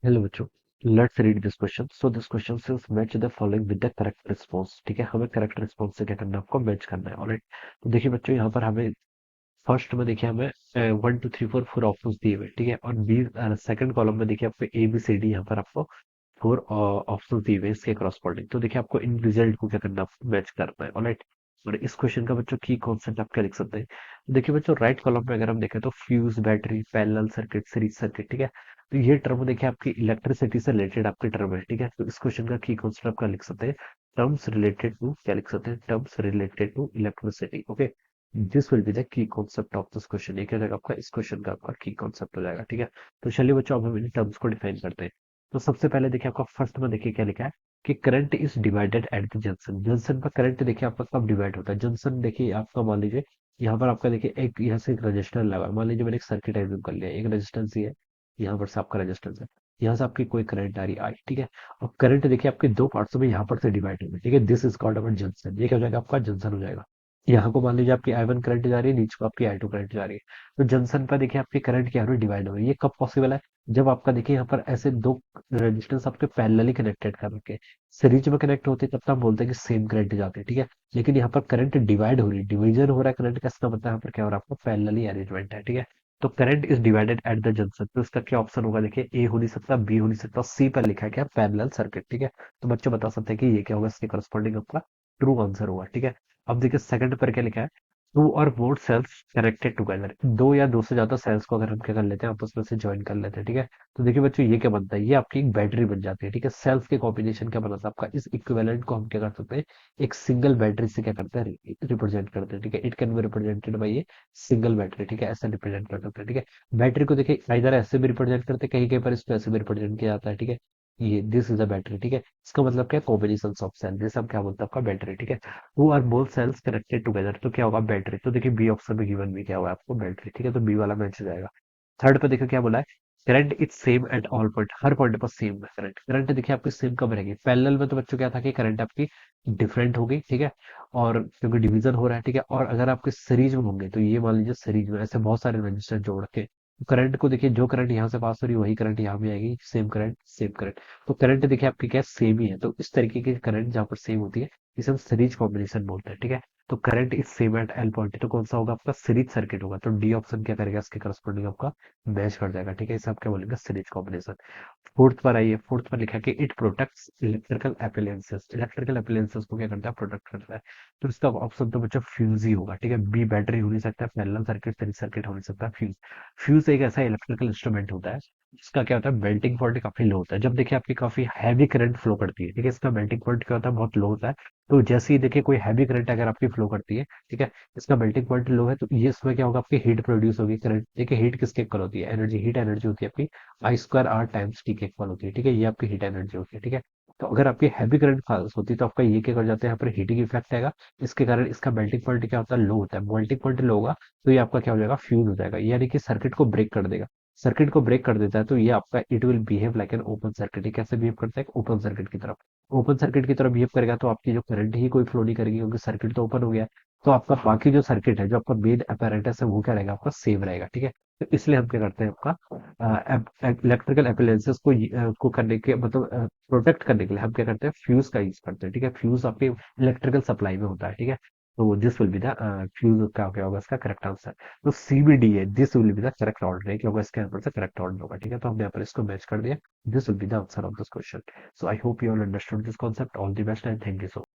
Hello बच्चों, let's read this question. So this question says match the following with the correct response. ठीक है, हमें correct response से क्या करना है, आपको मैच करना है। ऑलराइट, तो देखिए बच्चों, यहाँ पर हमें फर्स्ट में देखिए हमें 1 2 3 4 ऑप्शन दिए हुए, ठीक है। और बी सेकंड कॉलम में देखिए आपको ए बी सी डी, यहाँ पर आपको फोर ऑप्शन दिए हुए हैं इसके क्रॉसपॉन्डिंग। तो देखिए आपको इन रिजल्ट को क्या करना है, मैच करना है। ऑलराइट, और इस क्वेश्चन का बच्चों की कॉन्सेप्ट आप क्या लिख सकते हैं। देखिए बच्चों, राइट कॉलम में अगर हम देखें तो fuse, battery, parallel circuit, series circuit, ठीक है। तो ये टर्म देखिए आपकी इलेक्ट्रिसिटी से रिलेटेड आपके टर्म है, ठीक है। तो इस क्वेश्चन का की कॉन्सेप्ट आप क्या लिख सकते हैं, टर्म्स रिलेटेड टू, क्या लिख सकते हैं, terms related to electricity. Okay, this will be the key concept of this question. ये क्या हो जाएगा आपका, इस क्वेश्चन का आपका की कॉन्सेप्ट हो जाएगा, ठीक है। तो चलिए बच्चों, अब हम इन टर्म्स को डिफाइन करते हैं। तो सबसे पहले देखिए आपका फर्स्ट में देखिए क्या लिखा है कि current is divided at the junction. Junction पर करंट देखिए आपका कब डिवाइड होता है। जंक्शन देखिए आपका, मान लीजिए यहाँ पर आपका देखिए एक यहाँ से एक रजिस्टर लगा, मान लीजिए मैंने एक सर्किट एज्यूम कर लिया, एक रेजिस्टेंस ही है, यहाँ पर से आपका रेजिस्टेंस है, यहाँ से आपकी कोई करंट आ रही आई, ठीक है। और करंट देखिए आपके दो पार्ट्स में यहाँ पर से डिवाइड होगी, ठीक है। This is called our junction. ये क्या हो जाएगा, आपका जंक्शन हो जाएगा। यहाँ को मान लीजिए आपकी I1 करंट जा रही है, नीचे को आपकी I2 करंट जा रही है। तो जंक्शन पर देखिए आपकी करंट क्या हो रही है, डिवाइड हो रही है। ये कब पॉसिबल है, जब आपका देखिए यहाँ पर ऐसे दो रेजिस्टेंस आपके पैरेलली कनेक्टेड कर रखे, सीरीज में कनेक्ट होते हैं, तब तो हम बोलते हैं कि सेम करंट जाते हैं, ठीक है। लेकिन यहाँ पर करंट डिवाइड हो रही है, डिवीजन हो रहा है करंट का, इसका मतलब यहाँ पर क्या हो रहा है, आपको पैरेलली अरेंजमेंट है, ठीक है। तो current is divided at the junction. तो इसका क्या ऑप्शन होगा, देखिए ए हो नहीं सकता, बी हो नहीं सकता, सी पर लिखा है क्या, पैरेलल सर्किट, ठीक है। तो बच्चों बता सकते हैं कि ये क्या होगा, इसके करस्पॉन्डिंग आपका ट्रू आंसर होगा, ठीक है। अब देखिए सेकंड पर क्या लिखा है, टू और मोर सेल्स कनेक्टेड टुगेदर। दो या दो से ज्यादा सेल्स को अगर हम क्या कर लेते हैं, आपस में से ज्वाइन कर लेते हैं, ठीक है। तो देखिए बच्चों, ये क्या बनता है, ये आपकी एक बैटरी बन जाती है, ठीक है। सेल्स के कॉम्बिनेशन क्या बनता है आपका, इस इक्विवेलेंट को हम क्या कर सकते हैं, एक सिंगल बैटरी से क्या करते हैं, रिप्रेजेंट करते हैं, ठीक है। It can be represented by ये सिंगल बैटरी, ठीक है, ऐसा रिप्रेजेंट कर सकते हैं, ठीक है। बैटरी को देखिए इधर ऐसे भी रिप्रेजेंट करते हैं, कहीं कहीं पर इसको ऐसे भी रिप्रेजेंट किया जाता है, ठीक है। ये दिस इज अ बैटरी, ठीक है। इसका मतलब क्या, कॉम्बिनेशन ऑफ सेल, जैसे हम क्या बोलते हैं आपका बैटरी, ठीक है। Two or both cells connected together, तो क्या होगा, बैटरी। तो देखिए बी ऑप्शन में गिवन भी क्या हुआ है आपको, बैटरी, ठीक है। तो बी वाला मैच हो जाएगा। थर्ड पे देखो क्या बोला है, current is same at all point, her point पर सेम है करंट। करंट देखिए आपकी सेम कब रहेगी, पैरेलल में तो बच्चों क्या था कि करंट आपकी डिफरेंट होगी, ठीक है। और क्योंकि डिवीजन हो रहा है, ठीक है। और अगर आपके सीरीज में होंगे, तो ये मान लीजिए सीरीज में ऐसे बहुत सारे रजिस्टर जोड़ के करंट को देखिए, जो करंट यहाँ से पास हो रही है वही करंट यहाँ भी आएगी, सेम करंट सेम करंट। तो करंट देखिए आपकी क्या सेम ही है। तो इस तरीके की करंट जहाँ पर सेम होती है, इसे हम सीरीज कॉम्बिनेशन बोलते हैं, ठीक है। तो current is same at all point, तो कौन सा होगा आपका, सीरीज सर्किट होगा। तो डी ऑप्शन क्या करेगा, इसके करस्पॉन्डिंग आपका मैच कर जाएगा, ठीक है। इसे आप क्या बोलेंगे, सीरीज कॉम्बिनेशन। फोर्थ पर आइए, फोर्थ पर लिखा है कि it protects electrical appliances. Electrical appliances को क्या करता है, प्रोटेक्ट करता है। तो इसका ऑप्शन तो बच्चा फ्यूज ही होगा, ठीक है। बी बैटरी हो नहीं सकता, पैरेलल सर्किट, सीरीज सर्किट हो नहीं सकता, फ्यूज। फ्यूज एक ऐसा इलेक्ट्रिकल इंस्ट्रूमेंट होता है जिसका क्या होता है, मेल्टिंग पॉइंट काफी लो होता है। जब देखिए आपकी काफी हैवी करंट फ्लो करती है, ठीक है, इसका मेल्टिंग पॉइंट क्या होता है, बहुत लो होता है। तो जैसे ही देखिए कोई हैवी करंट अगर आपकी फ्लो करती है, ठीक है, इसका मेल्टिंग पॉइंट लो है, तो ये इसमें क्या होगा, आपकी हीट प्रोड्यूस होगी। करंट देखिए, हीट किसके इक्वल होती है, एनर्जी, हीट एनर्जी होती है आपकी I² R टाइम्स टी के इक्वल होती है, ठीक है। ये आपकी हीट एनर्जी होती है, ठीक है। तो अगर आपकी हैवी करंट पास होती है, तो आपका ये क्या कर जाता है, यहाँ पर हीटिंग इफेक्ट आएगा। इसके कारण इसका मेल्टिंग पॉइंट क्या होता है, लो होता है। मेल्टिंग पॉइंट लो होगा, तो ये आपका क्या हो जाएगा, फ्यूज हो जाएगा, यानी कि सर्किट को ब्रेक कर देगा। सर्किट को ब्रेक कर देता है, तो ये आपका it will behave like an open circuit. ये कैसे बिहेव करता है, ओपन सर्किट की तरफ। ओपन सर्किट की तरफ बिहेव करेगा, तो आपकी जो करंट ही कोई फ्लो नहीं करेगी, क्योंकि सर्किट तो ओपन हो गया है। तो आपका बाकी जो सर्किट है, जो आपका मेन अपैरेटस है, वो क्या रहेगा, आपका सेम रहेगा, ठीक है। तो इसलिए हम क्या करते हैं, आपका इलेक्ट्रिकल अप्लायंसेस को करने के मतलब प्रोटेक्ट करने के लिए हम क्या करते हैं, फ्यूज का यूज करते हैं, ठीक है। फ्यूज आपके इलेक्ट्रिकल सप्लाई में होता है, ठीक है। तो this will be the fuse का क्या होगा, इसका करेक्ट आंसर। तो CBD है, this will be the correct order है, क्या होगा, इसके आंसर से करेक्ट ऑर्डर होगा, ठीक है। तो हमने यहाँ पर इसको मैच कर दिया। This will be the answer of this question. So I hope you all understood this concept. All the best and thank you so